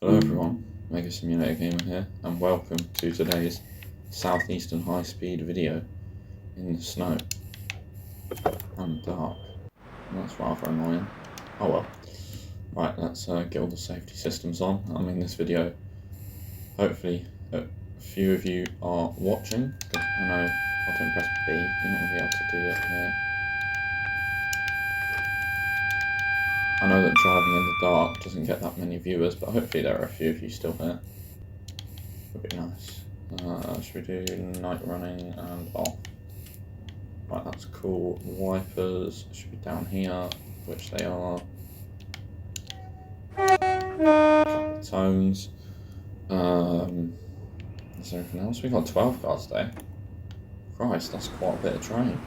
Hello everyone, Mega Simulator Gamer here, and welcome to today's Southeastern high-speed video in the snow and dark. That's rather annoying. Oh well. Right, let's get all the safety systems on. I'm in this video. Hopefully a few of you are watching, because I know if I don't press B, you're not going to be able to do it here. I know that driving in the dark doesn't get that many viewers, but hopefully there are a few of you still here. Would be nice. Should we do night running and off? Right, that's cool. Wipers should be down here, which they are. Couple of tones. Is there anything else? We've got 12 cars today. Christ, that's quite a bit of train.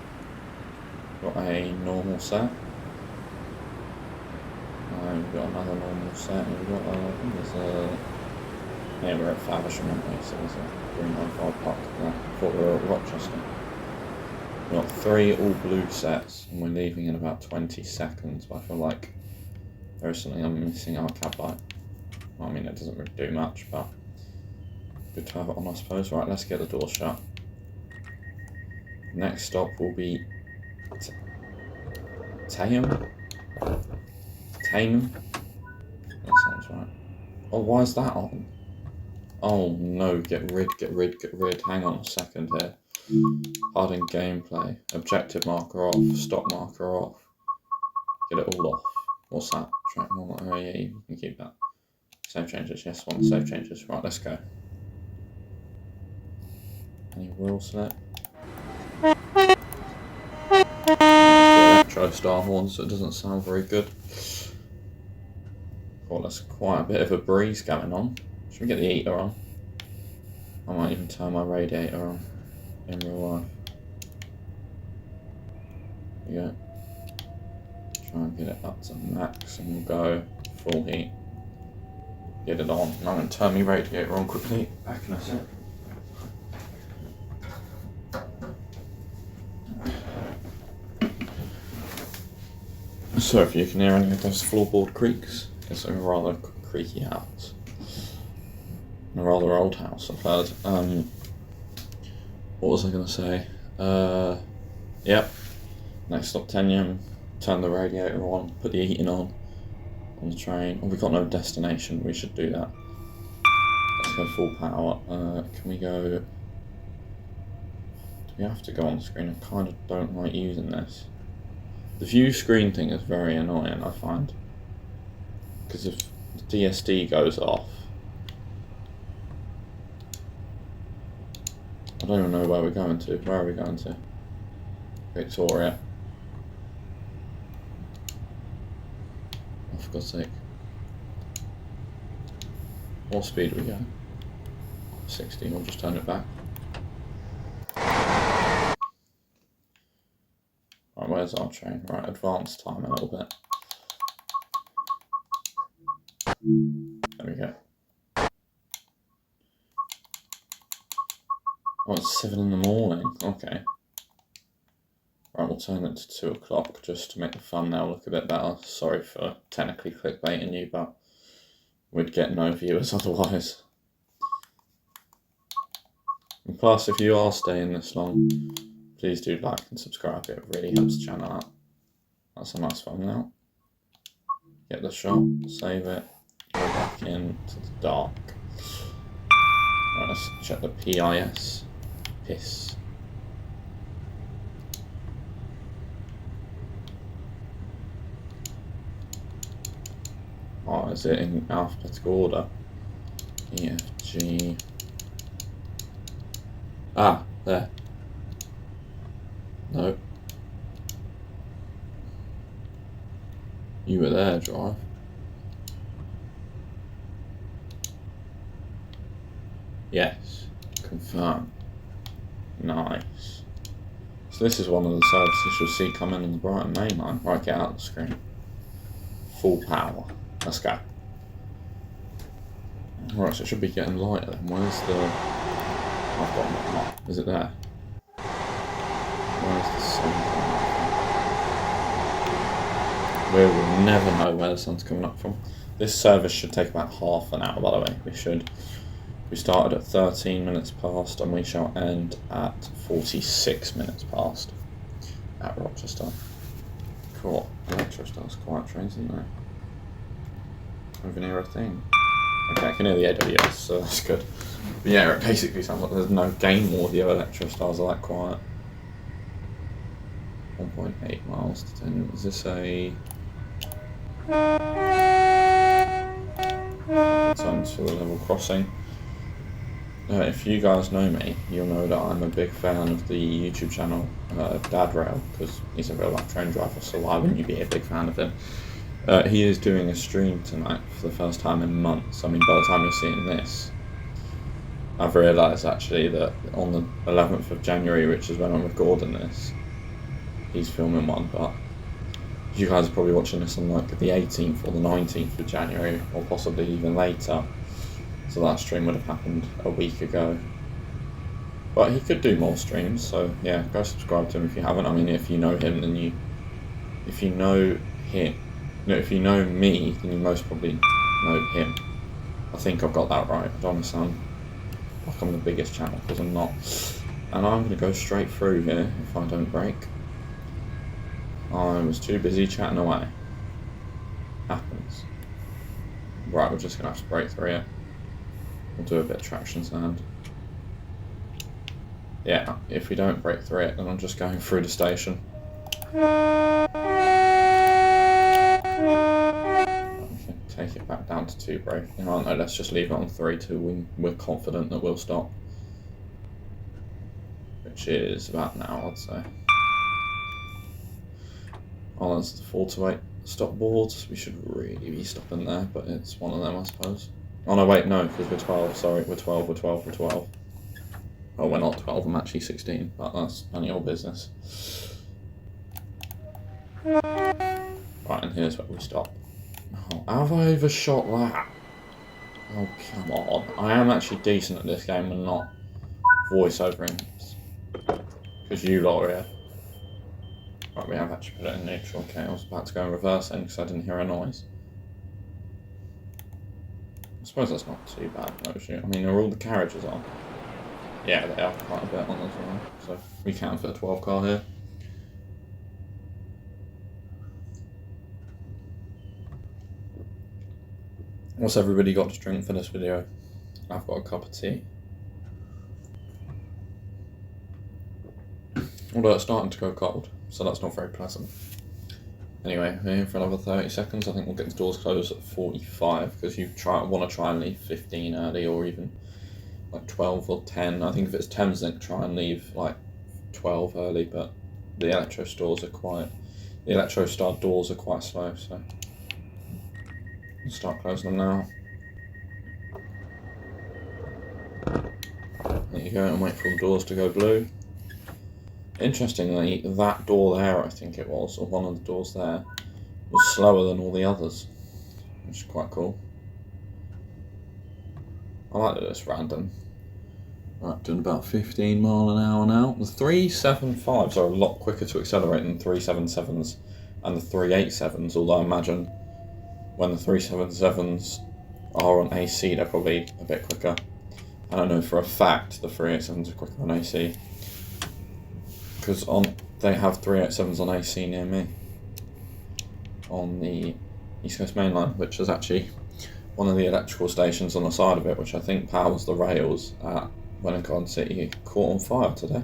Got a normal set. We've got another normal set. We've got yeah, we're at Faversham, aren't we? So there's a 395 parked there. I thought we were at Rochester. We've got 3 all blue sets, and we're leaving in about 20 seconds, but I feel like there is something I'm missing our cab light. Well, I mean, it doesn't really do much, but good to have it on, I suppose. Right, let's get the door shut. Next stop will be Tayham? That sounds right. Oh, why is that on? Oh no, get rid. Hang on a second here. Hardened gameplay. Objective marker off. Stop marker off. Get it all off. What's that? Track normal. Oh yeah, you can keep that. Save changes. Yes, one save changes. Right, let's go. Any wheel select? Electro star horn, so it doesn't sound very good. Oh, there's quite a bit of a breeze going on. Should we get the heater on? I might even turn my radiator on in real life. There we go. Try and get it up to max and we'll go full heat. Get it on. I'm going to turn my radiator on quickly. Back in a sec. So if you can hear any of those floorboard creaks, it's a rather creaky house. A rather old house, I've heard. What was I going to say? Yep. Next stop, Tayham. Turn the radiator on, put the heating on the train. Oh, we've got no destination, we should do that. Let's go full power. Can we go... Do we have to go on screen? I kind of don't like using this. The view screen thing is very annoying, I find. Because if the DSD goes off, I don't even know where we're going to. Where are we going to? Victoria. Oh, for God's sake. What speed are we going? 60, we'll just turn it back. Right, where's our train? Right, advance time a little bit. There we go. Oh, it's 7 in the morning. Okay. Right, we'll turn it to 2 o'clock just to make the thumbnail look a bit better. Sorry for technically clickbaiting you, but we'd get no viewers otherwise. And plus, if you are staying this long, please do like and subscribe. It really helps the channel out. That's a nice thumbnail. Get the shot, save it, go back into the dark. Right, let's check the PIS. Piss. Oh, is it in alphabetical order? E, F, G. Ah, there. No. You were there, Drive. Yes. Confirm. Nice. So this is one of the services you'll see coming on the Brighton main line. Right, get out of the screen. Full power. Let's go. Right, so it should be getting lighter then. Where's the... I've got one. Is it there? Where's the sun coming up from? We will never know where the sun's coming up from. This service should take about half an hour, by the way. We started at 13 minutes past and we shall end at 46 minutes past at Rochester. Cool. Electro Star's quiet trains, isn't there? I don't even hear a thing. Okay, I can hear the AWS, so that's good. But yeah, it basically sounds like there's no game audio. Electro Stars are that quiet. 1.8 miles to 10. Is this a... Times for the level crossing. If you guys know me, you'll know that I'm a big fan of the YouTube channel Dad Rail, because he's a real life train driver, so why wouldn't you be a big fan of him? He is doing a stream tonight for the first time in months. I mean, by the time you're seeing this, I've realised actually that on the 11th of January, which is when I'm recording this, he's filming one, but you guys are probably watching this on like the 18th or the 19th of January, or possibly even later. So that stream would have happened a week ago. But he could do more streams, so yeah, go subscribe to him if you haven't. I mean, if you know him, then if you know him, no, if you know me, then you most probably know him. I think I've got that right. I don't want to sound like I'm the biggest channel, because I'm not. And I'm going to go straight through here if I don't break. I was too busy chatting away. Happens. Right, we're just going to have to break through it. We'll do a bit of traction sound. Yeah, if we don't break through it, then I'm just going through the station. We can take it back down to 2 break. Oh no, let's just leave it on 3 till we're confident that we'll stop. Which is about now, I'd say. Oh, that's the 4 to 8 stop boards. We should really be stopping there, but it's one of them, I suppose. Oh no, wait, no, because we're 12, sorry, we're 12. Oh, we're not 12, I'm actually 16, but that's none of your business. Right, and here's where we stop. Oh, have I overshot that? Oh, come on. I am actually decent at this game and not voiceovering. Because you lot are here. Right, we have actually put it in neutral. Okay, I was about to go in reverse then because I didn't hear a noise. I suppose that's not too bad, actually. I mean, are all the carriages on? Yeah, they are quite a bit on as well. So we can fit a 12 car here. What's everybody got to drink for this video? I've got a cup of tea. Although it's starting to go cold, so that's not very pleasant. Anyway, we're here for another 30 seconds. I think we'll get the doors closed at 45 because you want to try and leave 15 early, or even like 12 or 10. I think if it's Thameslink, try and leave like 12 early, but the Electro Star doors are quite slow, so we'll start closing them now. There you go, and wait for the doors to go blue. Interestingly, that door there, I think it was, or one of the doors there, was slower than all the others, which is quite cool. I like that it's random. Right, doing about 15 mile an hour now. The 375s are a lot quicker to accelerate than 377s and the 387s, although I imagine when the 377s are on AC, they're probably a bit quicker. I don't know for a fact the 387s are quicker on AC. Because they have 387s on AC near me, on the East Coast Main Line, which is actually one of the electrical stations on the side of it, which I think powers the rails at Wellington City, caught on fire today.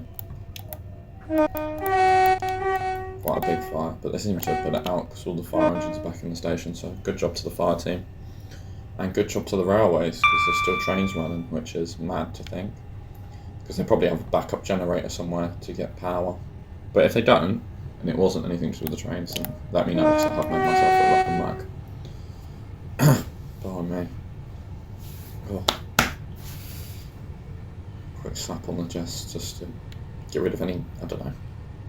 Quite a big fire, but they seem to have put it out because all the fire engines are back in the station, so good job to the fire team. And good job to the railways, because there's still trains running, which is mad to think. Because they probably have a backup generator somewhere to get power. But if they don't, and it wasn't anything to do with the trains, then let me know, because I have made myself a welcome back. Pardon me. Oh. Quick slap on the chest, just to get rid of any, I don't know,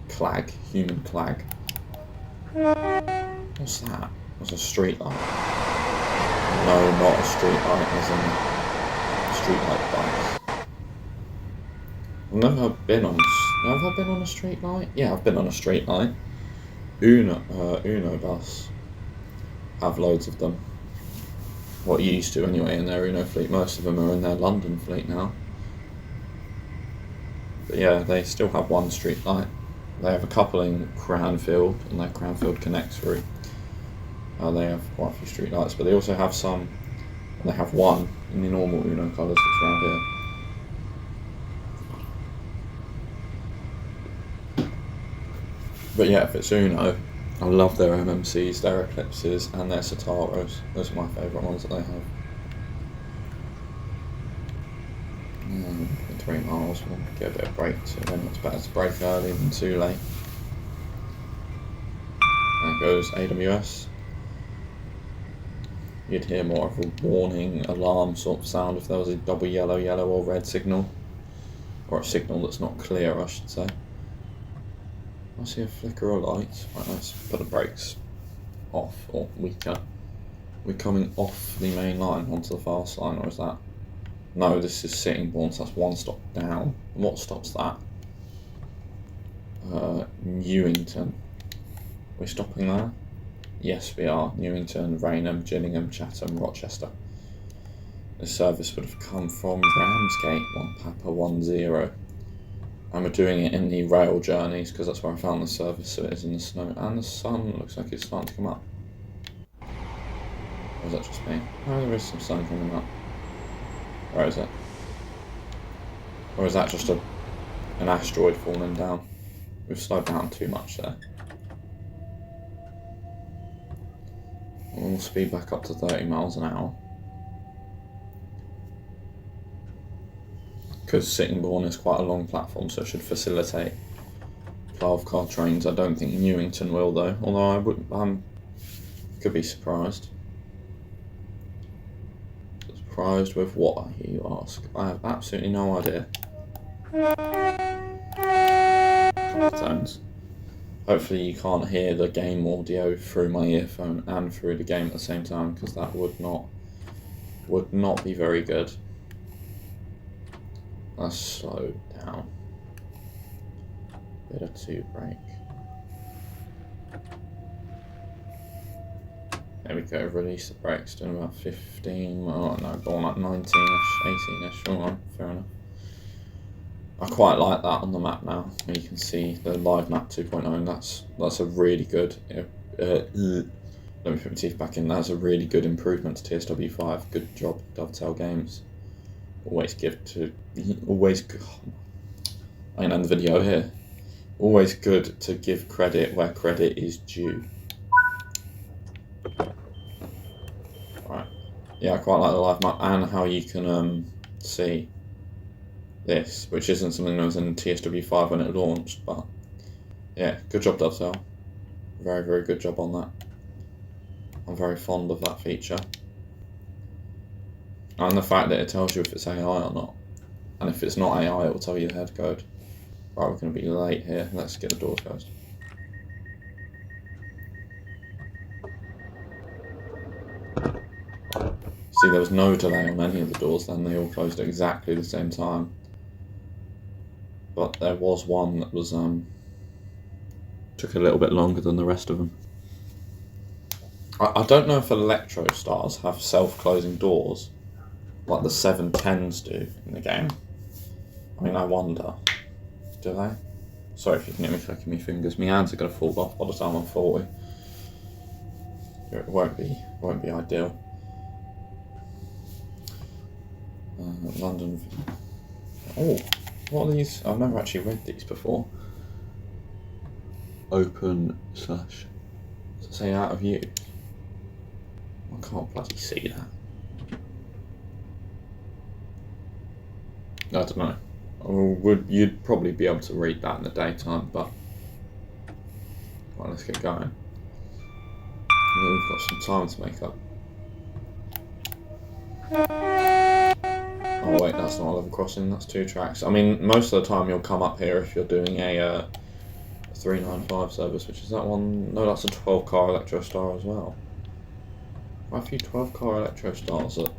clag, human clag. What's that? What's a street light? No, not a street light, as in street light bikes. I've never been on. Have I been on a street light? Yeah, I've been on a street light. Uno bus. Have loads of them. Well, used to anyway in their Uno fleet. Most of them are in their London fleet now. But yeah, they still have one street light. They have a couple in Cranfield, and their Cranfield connects route. They have quite a few street lights, but they also have some, and they have one in the normal Uno colours that's around here. But yeah, if it's Uno, I love their MMCs, their Eclipses, and their Sataros. Those are my favourite ones that they have. 3 miles, we'll get a bit of break, so then it's better to break early than too late. There goes AWS. You'd hear more of a warning, alarm sort of sound if there was a double yellow, yellow or red signal. Or a signal that's not clear, I should say. I see a flicker of light. Right, let's put the brakes off, or weaker. We're coming off the main line onto the fast line, or is that? No, this is Sittingbourne, so that's one stop down. What stops that? Newington. We're stopping there? Yes, we are. Newington, Rainham, Gillingham, Chatham, Rochester. The service would have come from Ramsgate, 1 Papa 10. And we're doing it in the rail journeys because that's where I found the service, so it is in the snow. And the sun looks like it's starting to come up. Or is that just me? Oh, there is some sun coming up. Where is it? Or is that just an asteroid falling down? We've slowed down too much there. We'll speed back up to 30 miles an hour. Because Sittingbourne is quite a long platform, so it should facilitate 12-car trains. I don't think Newington will, though. Although I would, could be surprised. Surprised with what, I hear you ask? I have absolutely no idea. Tones. Hopefully you can't hear the game audio through my earphone and through the game at the same time, because that would not be very good. Let's slow down. Bit of 2 brake. There we go, release the brakes, doing about 15, oh no, going like 19ish, 18ish, alright, fair enough. I quite like that on the map now. You can see the live map 2.0, and that's a really good, let me put my teeth back in, that's a really good improvement to TSW5. Good job, Dovetail Games. Always I ain't end the video here. Always good to give credit where credit is due. Right. Yeah, I quite like the live map and how you can see this, which isn't something that was in TSW5 when it launched, but yeah, good job Dovetail. Very, very good job on that. I'm very fond of that feature. And the fact that it tells you if it's AI or not. And if it's not AI, it will tell you the head code. Right, we're going to be late here. Let's get the doors closed. See, there was no delay on any of the doors then. They all closed at exactly the same time. But there was one that was took a little bit longer than the rest of them. I don't know if Electro Stars have self-closing doors like the 710s do in the game. I mean, I wonder. Do they? Sorry if you can hear me clicking my fingers. My hands are going to fall off by the time I'm 40. It won't be ideal. London. Oh, what are these? I've never actually read these before. Open / does it say out of use? I can't bloody see that. I don't know. You'd probably be able to read that in the daytime, but right, let's get going. We've got some time to make up. Oh wait, that's not a level crossing, that's 2 tracks. I mean, most of the time you'll come up here if you're doing a 395 service, which is that one? No, that's a 12-car Electro Star as well. Quite a few 12-car Electro Stars that,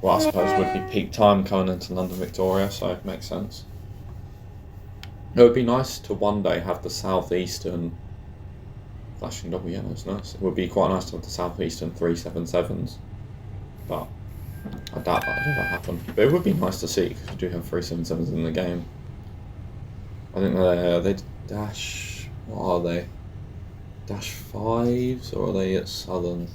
well, I suppose would be peak time coming into London Victoria, so it makes sense. It would be nice to one day have the southeastern flashing double yellows, nice. It would be quite nice to have the southeastern 377s. but I doubt that would ever happen. But it would be nice to see, because we do have 377s in the game. I think they dash... What are they? Dash 5s, or are they at Southern?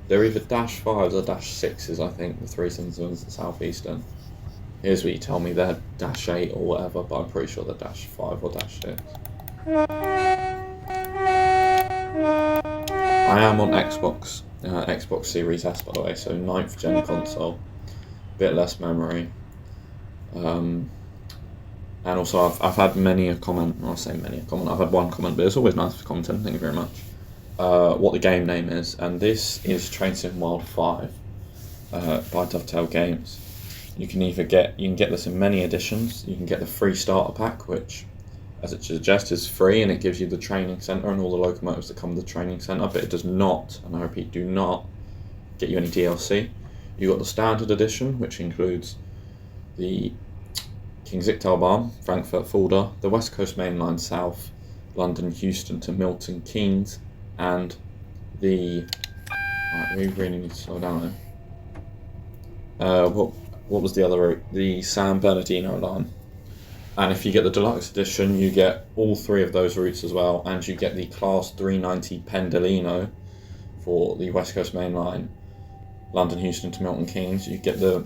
They're either dash 5s or dash 6s, I think, the 377s at Southeastern. Here's what you tell me, they're dash 8 or whatever, but I'm pretty sure they're dash 5 or dash 6. I am on Xbox Series S, by the way, so 9th gen console. Bit less memory. And also, I've had many a comment, I'll say many a comment, I've had one comment, but it's always nice for commenting, thank you very much. What the game name is, and this is Train Sim World 5 by Dovetail Games. You can get this in many editions. You can get the free starter pack, which, as it suggests, is free, and it gives you the training centre and all the locomotives that come with the training centre, but it does not, and I repeat, do not get you any DLC. You've got the standard edition, which includes the King's-Zichtal-Bahn, Frankfurt Fulda, the West Coast Main Line South, London Euston to Milton Keynes, and the... Right, we really need to slow down there. What was the other route? The San Bernardino line. And if you get the deluxe edition, you get all 3 of those routes as well, and you get the Class 390 Pendolino for the West Coast Main Line, London Euston to Milton Keynes. You get the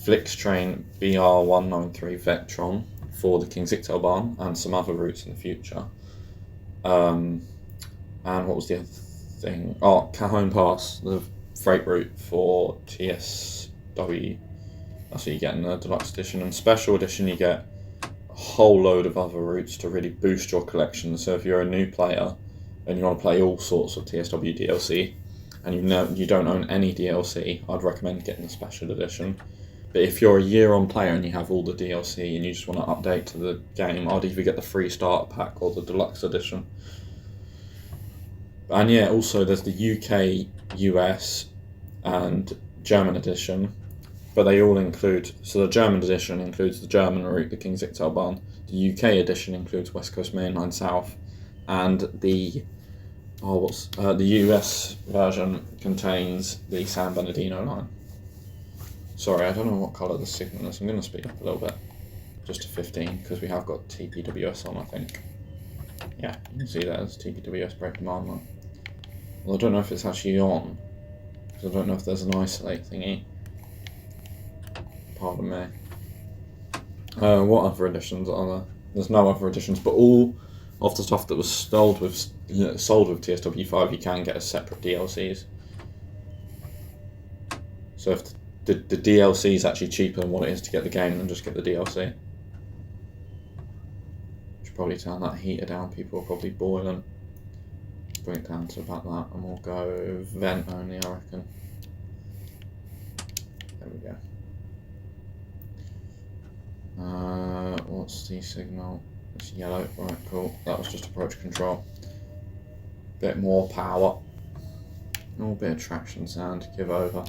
Flixtrain BR193 Vectron for the King's-Zichtal-Bahn and some other routes in the future. And what was the other thing? Oh, Cajon Pass, the freight route for TSW. That's what you get in the deluxe edition. And special edition, you get a whole load of other routes to really boost your collection. So if you're a new player and you want to play all sorts of TSW DLC, and you don't own any DLC, I'd recommend getting the special edition. But if you're a year-on player and you have all the DLC and you just want to update to the game, I'd either get the free starter pack or the deluxe edition. And yeah, also there's the UK, US, and German edition, but they all include, so the German edition includes the German route, the King's-Zichtal-Bahn, the UK edition includes West Coast Main Line South, and the US version contains the San Bernardino line. Sorry, I don't know what colour the signal is. I'm going to speed up a little bit, just to 15, because we have got TPWS on, I think. Yeah, you can see that as TPWS brake command line. Well, I don't know if it's actually on, because I don't know if there's an isolate thingy. Pardon me. What other editions are there? There's no other editions, but all of the stuff that was sold with TSW5 you can get as separate DLCs. So if the DLC is actually cheaper than what it is to get the game, then just get the DLC. Should probably turn that heater down, people are probably boiling. Bring it down to about that and we'll go vent only, I reckon. There we go. What's the signal? It's yellow, right, cool. That was just approach control. Bit more power. A little bit of traction sound, give over.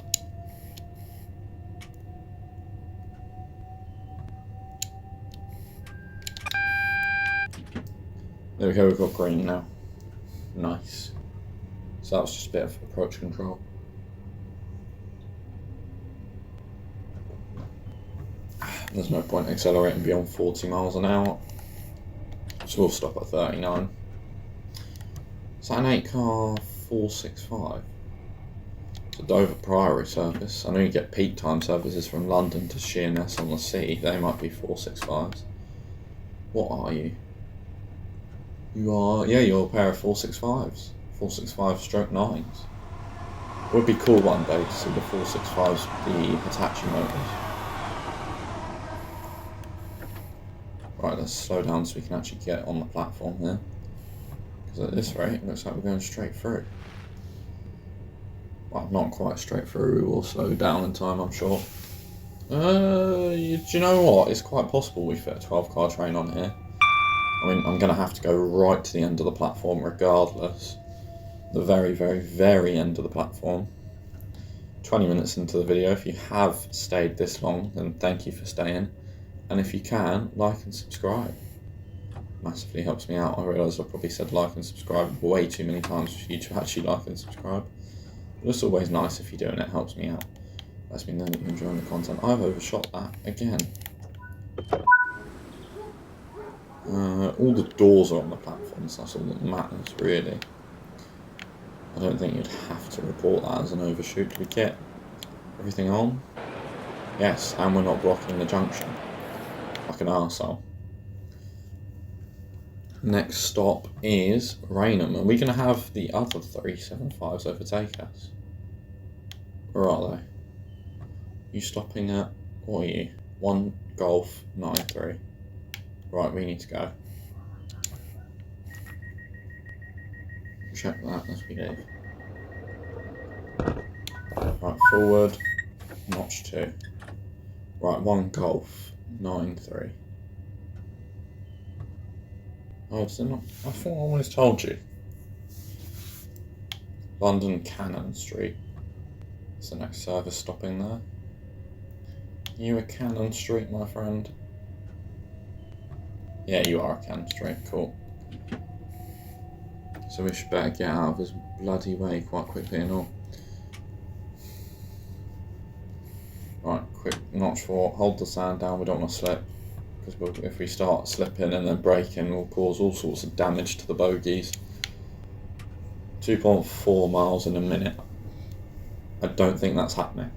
There we go, we've got green now. Nice. So that was just a bit of approach control. There's no point accelerating beyond 40 miles an hour. So we'll stop at 39. Is that an 8-car 465? It's a Dover Priory service. I know you get peak time services from London to Sheerness on the Sea. They might be 465s. What are you? You are, yeah, you're a pair of 465s. 465/9s. It would be cool one day to see the 465s, the Hitachi motors. Right, let's slow down so we can actually get on the platform here. Because at this rate, it looks like we're going straight through. Well, not quite straight through, we'll slow down in time, I'm sure. Do you know what? It's quite possible we fit a 12-car train on here. I mean, I'm going to have to go right to the end of the platform regardless. The very, very, very end of the platform. 20 minutes into the video. If you have stayed this long, then thank you for staying. And if you can, like and subscribe. Massively helps me out. I realise I've probably said like and subscribe way too many times for you to actually like and subscribe. It's always nice if you do, and it helps me out. Lets me know that you're enjoying the content. I've overshot that again. All the doors are on the platforms, that's all that matters, really. I don't think you'd have to report that as an overshoot. Did we get everything on? Yes, and we're not blocking the junction. Like an arsehole. Next stop is Raynham. Are we going to have the other 375s overtake us? Where are they? You stopping at, what are you? 1 Golf 93. Right, we need to go. Check that as we leave. Right, forward, notch 2. Right, 1 Golf 93. Oh, is it not? I thought I always told you. London Cannon Street. Is the next service stopping there? You a Cannon Street, my friend? Yeah, you are a Cannon Street, cool. So we should better get out of this bloody way quite quickly and all. Right, quick notch 4. Hold the sand down, we don't want to slip. Because if we start slipping and then braking, we'll cause all sorts of damage to the bogies. 2.4 miles in a minute. I don't think that's happening.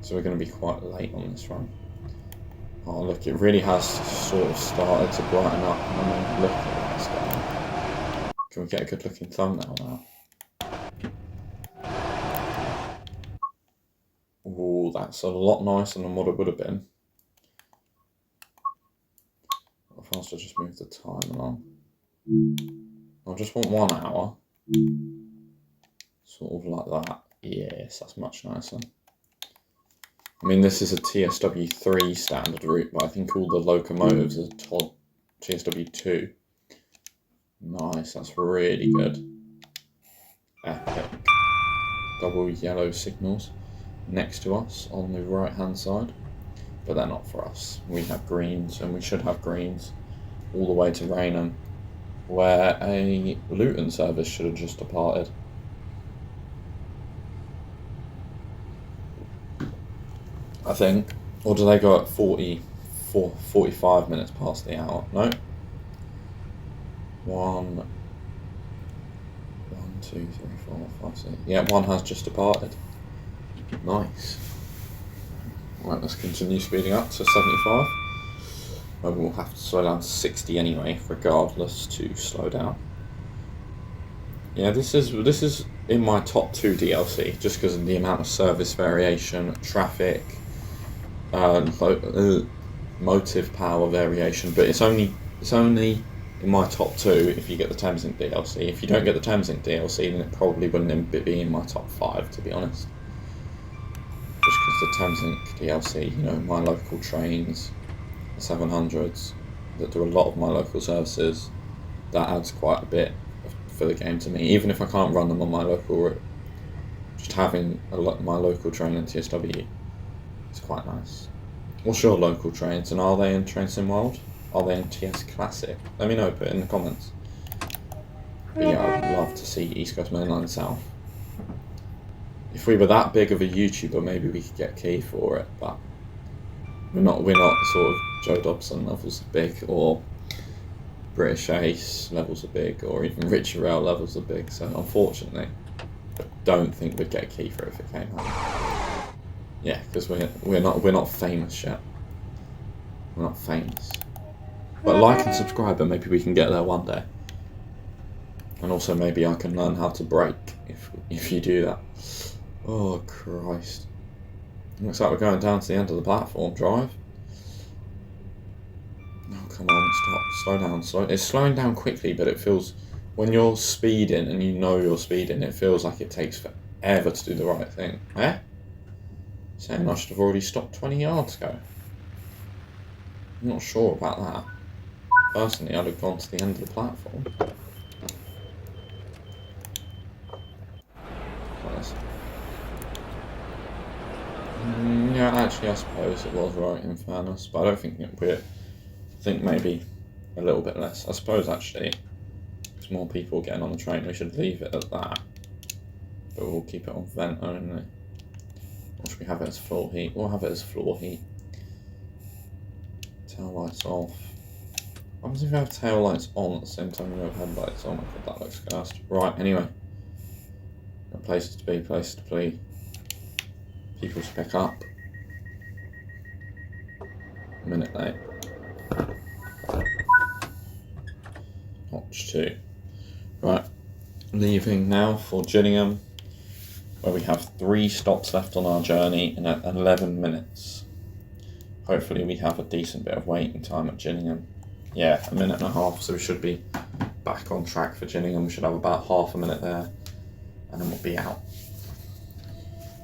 So we're going to be quite late on this run. Oh look, it really has sort of started to brighten up. I mean, look at this guy. Can we get a good looking thumbnail now? Ooh, that's a lot nicer than what it would have been. If I was to just move the time along. I just want 1 hour. Sort of like that. Yes, that's much nicer. I mean, this is a TSW3 standard route, but I think all the locomotives are TSW2. Nice, that's really good. Epic. Double yellow signals next to us on the right hand side, but they're not for us. We have greens, and we should have greens all the way to Raynham, where a Luton service should have just departed. I think. Or do they go at 45 minutes past the hour? No. 1, 2, 3, 4, 5, 6. Yeah, one has just departed. Nice. Right, let's continue speeding up to 75. Maybe we'll have to slow down to 60 anyway, regardless to slow down. Yeah, this is in my top 2 DLC, just because of the amount of service variation, traffic, motive power variation. But it's only in my top 2 if you get the Thameslink DLC. If you don't get the Thameslink DLC, then it probably wouldn't be in my top 5, to be honest. Just because the Thameslink DLC, you know, my local trains, the 700s, that do a lot of my local services, that adds quite a bit for the game to me. Even if I can't run them on my local route, just having my local train in TSW is quite nice. What's your local trains, and are they in Train Sim World? Are they in TS Classic? Let me know, put it in the comments. But yeah, I'd love to see East Coast Main Line South. If we were that big of a YouTuber, maybe we could get key for it, but we're not sort of Joe Dobson levels of big, or British Ace levels of big, or even Richie Rail levels of big, so unfortunately I don't think we'd get a key for it if it came out. Yeah, because we're not famous yet. We're not famous. But like and subscribe, and maybe we can get there one day. And also maybe I can learn how to brake if you do that. Oh Christ. Looks like we're going down to the end of the platform. Drive. Oh, come on, stop. Slow down. It's slowing down quickly, but it feels, when you're speeding and you know you're speeding, it feels like it takes forever to do the right thing. Eh? Saying I should have already stopped 20 yards ago. I'm not sure about that. Personally, I'd have gone to the end of the platform. Yeah, actually, I suppose it was right, in fairness, but I don't think I think maybe a little bit less. I suppose, actually, there's more people getting on the train, we should leave it at that. but we'll keep it on vent only. Or should we have it as floor heat? We'll have it as floor heat. Tail lights off. What happens if you have tail lights on at the same time you have headlights on? I thought that looks cursed. Right, anyway. Places to be, places to play. People to pick up. A minute late. Notch 2. Right, leaving now for Gillingham, where we have 3 stops left on our journey in 11 minutes. Hopefully we have a decent bit of waiting time at Gillingham. Yeah, a minute and a half, so we should be back on track for Gillingham. We should have about half a minute there, and then we'll be out.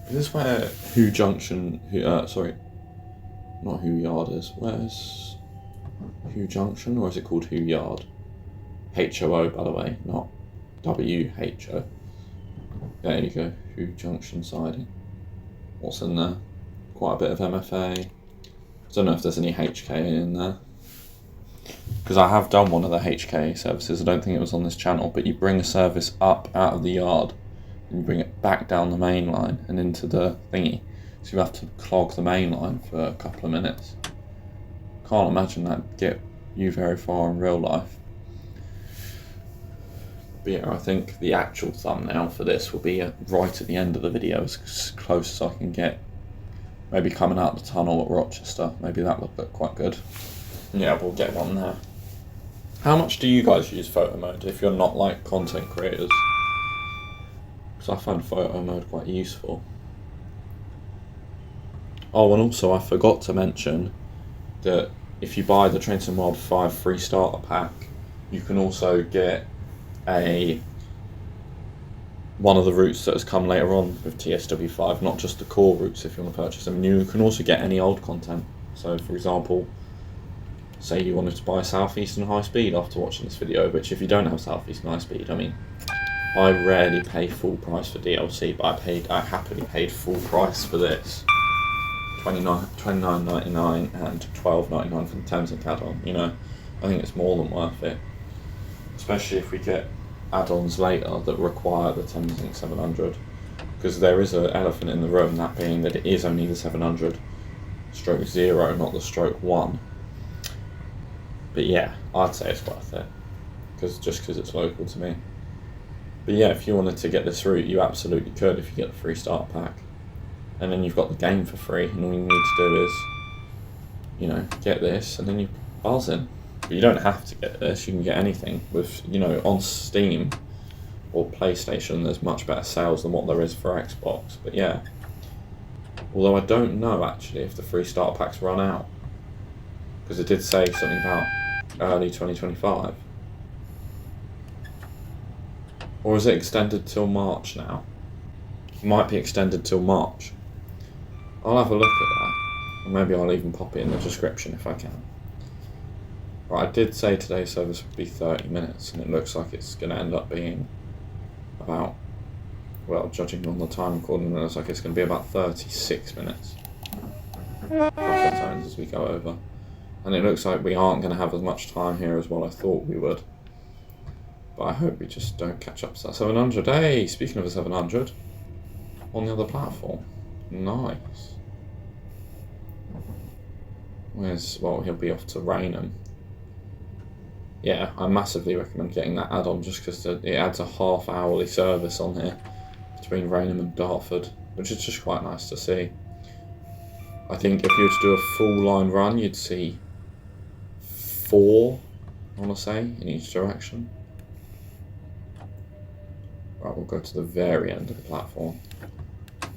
Is this where Who Junction, sorry, not Who Yard is, where's Who Junction, or is it called Who Yard? HOO, by the way, not WHO. There you go, Who Junction siding. What's in there? Quite a bit of MFA. I don't know if there's any HK in there. Because I have done one of the HK services, I don't think it was on this channel, but you bring a service up out of the yard and you bring it back down the main line and into the thingy. So you have to clog the main line for a couple of minutes. Can't imagine that'd get you very far in real life. But yeah, I think the actual thumbnail for this will be right at the end of the video, as close as I can get. Maybe coming out the tunnel at Rochester, maybe that would look quite good. Yeah, we'll get one there. How much do you guys use photo mode if you're not like content creators? Because I find photo mode quite useful. Oh, and also I forgot to mention that if you buy the Train Sim World 5 free starter pack, you can also get one of the routes that has come later on with TSW5, not just the core routes if you want to purchase them. You can also get any old content. So for example, say you wanted to buy Southeastern High Speed after watching this video, which if you don't have Southeastern High Speed, I mean, I rarely pay full price for DLC, but I happily paid full price for this. $29.99 and $12.99 for the Thameslink add-on. You know, I think it's more than worth it, especially if we get add-ons later that require the Thameslink 700, because there is an elephant in the room, that being that it is only the 700 stroke 0, not the stroke 1. But yeah, I'd say it's worth it, just because it's local to me. But yeah, if you wanted to get this route, you absolutely could if you get the free starter pack. And then you've got the game for free, and all you need to do is, you know, get this, and then you buzz in. But you don't have to get this, you can get anything. With, you know, on Steam or PlayStation, there's much better sales than what there is for Xbox. But yeah, although I don't know actually if the free starter packs run out, because it did say something about early 2025. Or is it extended till March now? It might be extended till March. I'll have a look at that, or maybe I'll even pop it in the description if I can. Right, I did say today's service would be 30 minutes, and it looks like it's going to end up being about, well, judging on the time recording, it looks like it's going to be about 36 minutes. Couple of times as we go over. And it looks like we aren't going to have as much time here as what I thought we would. But I hope we just don't catch up to that 700. Hey, speaking of a 700, on the other platform. Nice. Well, he'll be off to Raynham. Yeah, I massively recommend getting that add-on just because it adds a half-hourly service on here between Raynham and Dartford, which is just quite nice to see. I think if you were to do a full line run, you'd see 4, I want to say, in each direction. Right, we'll go to the very end of the platform.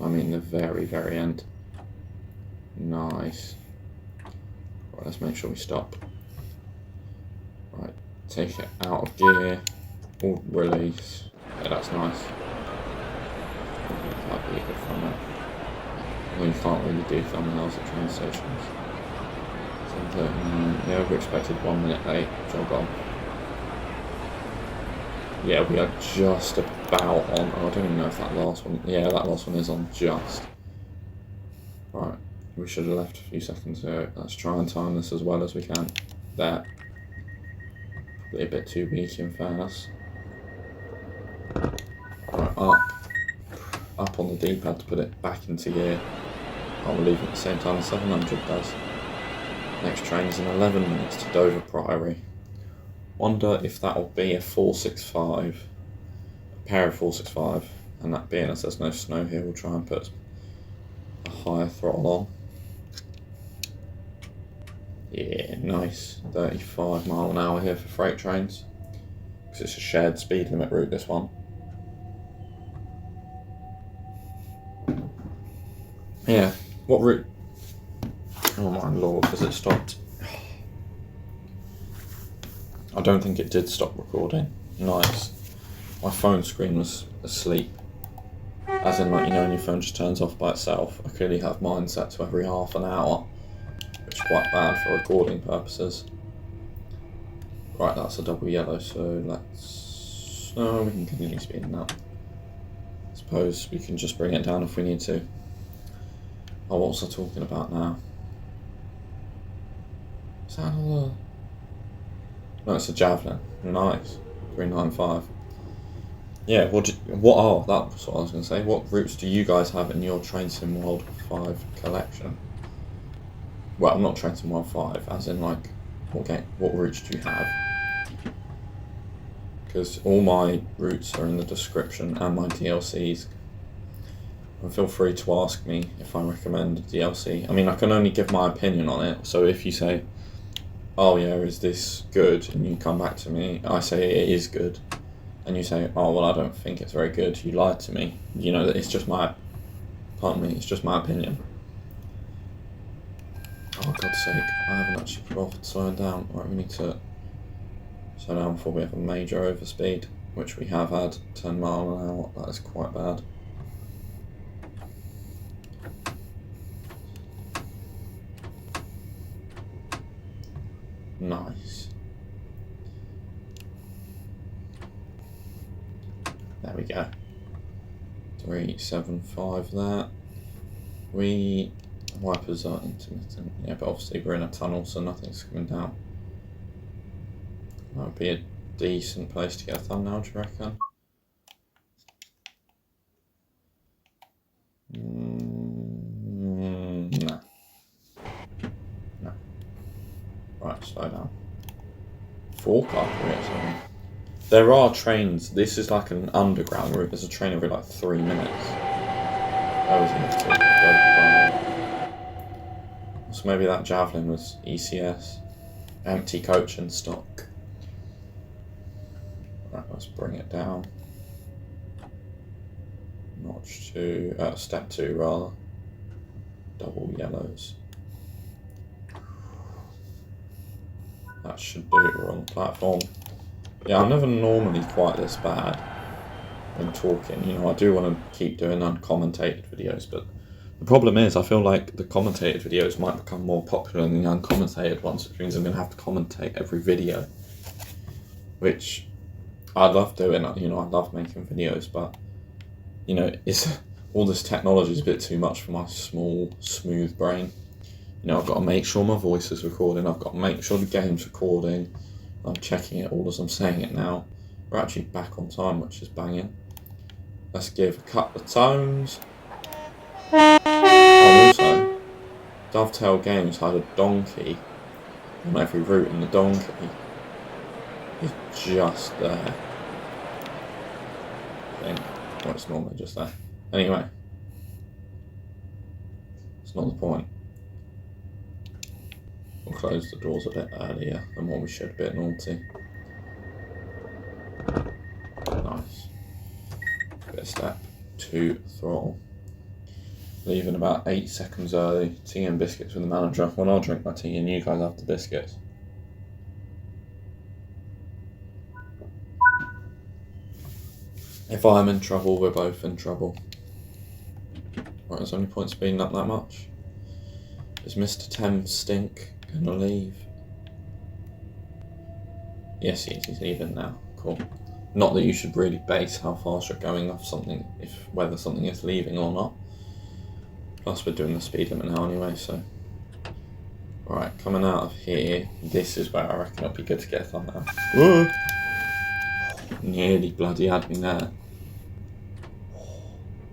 I mean the very, very end. Nice. Right, let's make sure we stop. Right, take it out of gear. All release. Yeah, that's nice. That'd be a good thumbnail. Well, you can't really do thumbnails at train stations. 7:39. Yeah, we expected 1 minute late. Jog on. Yeah, we are just about on. Oh, I don't even know if that last one. Yeah, that last one is on just. Right, we should have left a few seconds ago. Let's try and time this as well as we can. There. Probably a bit too weak in fairness. Right, up. up on the D-pad to put it back into gear, I will leave at the same time as 700 does. Next train is in 11 minutes to Dover Priory. Wonder if that will be a 465, a pair of 465, and that being as there's no snow here, we'll try and put a higher throttle on. Yeah, nice. 35 mile an hour here for freight trains, because it's a shared speed limit route, this one. Yeah, what route? Oh my lord, has it stopped? I don't think it did stop recording. Nice. My phone screen was asleep. As in, like, you know, when your phone just turns off by itself. I clearly have mine set to every half an hour, which is quite bad for recording purposes. Right, that's a double yellow, so let's... No, we can continue speeding up. I suppose we can just bring it down if we need to. Oh, what was I talking about now? Is that another... No, it's a Javelin. Nice. 395. Yeah, that's what I was going to say. What routes do you guys have in your Train Sim World 5 collection? Well, not Train Sim World 5, as in, like, what routes do you have? Because all my routes are in the description and my DLCs. And feel free to ask me if I recommend a DLC. I mean, I can only give my opinion on it, so if you say, oh yeah, is this good? And you come back to me, I say it is good. And you say, oh well, I don't think it's very good, you lied to me. You know, it's just my, pardon me, it's just my opinion. Oh God's sake, I haven't actually bothered slowing down. Right, we need to slow down before we have a major overspeed, which we have had, 10 mile an hour, that is quite bad. Nice. There we go. 375 there. Wipers are intermittent, yeah, but obviously we're in a tunnel, so nothing's coming down. That would be a decent place to get a thumbnail, do you reckon? No. No. Right, slow down. 4-car career. There are trains. This is like an underground route. There's a train every like 3 minutes. That was interesting. So maybe that Javelin was ECS. Empty coach and stock. Right, let's bring it down. Notch 2, step 2 rather. Double yellows. That should do it. We're on the platform. Yeah, I'm never normally quite this bad when talking. You know, I do want to keep doing uncommentated videos, but the problem is I feel like the commentated videos might become more popular than the uncommentated ones, which means I'm going to have to commentate every video, which I love doing. You know, I love making videos, but, you know, it's all this technology is a bit too much for my small, smooth brain. You know, I've got to make sure my voice is recording, I've got to make sure the game's recording. I'm checking it all as I'm saying it now. We're actually back on time, which is banging. Let's give a couple of tones. Oh, also, Dovetail Games had a donkey on every route, and the donkey is just there. I think. Well, it's normally just there. Anyway, it's not the point. We'll close the doors a bit earlier than what we should, a bit naughty. Nice. Bit of step 2 throttle. Leaving about 8 seconds early. Tea and biscuits with the manager. Well, I'll drink my tea and you guys have the biscuits. If I'm in trouble, we're both in trouble. Right, there's only point speeding up that much. Is Mr. Thames Stink gonna leave? Yes, he's leaving now. Cool. Not that you should really base how fast you're going off something, whether something is leaving or not. Plus we're doing the speed limit now anyway, so. Right, coming out of here, this is where I reckon it'll be good to get a thumbnail. Whoa! Nearly bloody had me there.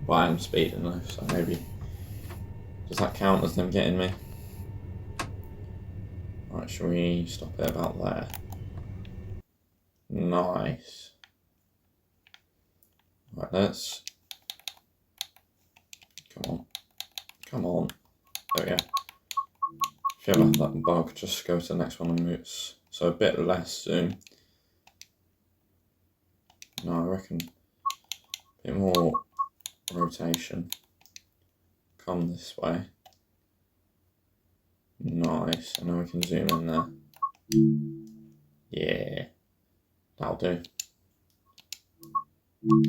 But I am speeding though, so maybe... Does that count as them getting me? Right, shall we stop it about there? Nice. Right, let's... Come on. Come on. There we go. If you ever have that bug, just go to the next one and move. So a bit less zoom. No, I reckon a bit more rotation. Come this way. Nice. And then we can zoom in there. Yeah. That'll do.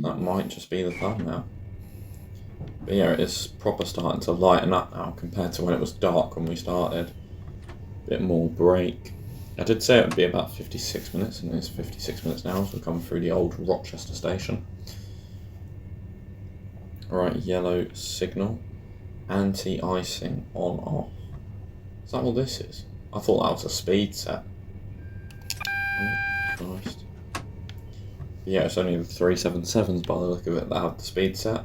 That might just be the thumbnail. But yeah, it is proper starting to lighten up now compared to when it was dark when we started. Bit more break. I did say it would be about 56 minutes, and it's 56 minutes now as we come through the old Rochester station. Right, yellow signal. Anti-icing on off. Is that what this is? I thought that was a speed set. Oh, Christ. Yeah, it's only the 377s by the look of it that have the speed set.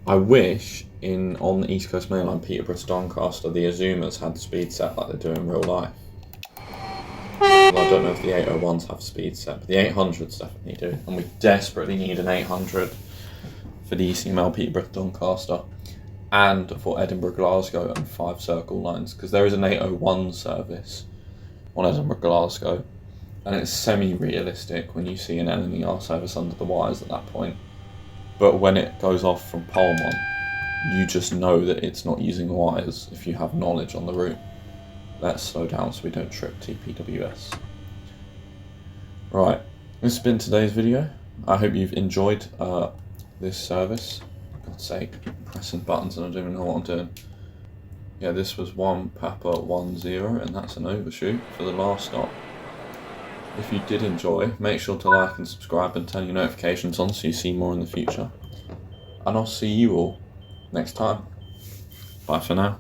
I wish on the East Coast Main Line, Peterborough to Doncaster, the Azumas had the speed set like they do in real life. Well, I don't know if the 801s have speed set, but the 800s definitely do. And we desperately need an 800 for the ECML Peterborough to Doncaster and for Edinburgh Glasgow and 5 circle lines, because there is an 801 service on Edinburgh Glasgow, and it's semi-realistic when you see an LNER service under the wires at that point. But when it goes off from Polmont, you just know that it's not using wires if you have knowledge on the route. Let's slow down so we don't trip TPWS. Right, this has been today's video. I hope you've enjoyed this service. For God's sake, pressing buttons and I don't even know what I'm doing. Yeah, this was 1 Papa 10, and that's an overshoot for the last stop. If you did enjoy, make sure to like and subscribe and turn your notifications on so you see more in the future. And I'll see you all next time. Bye for now.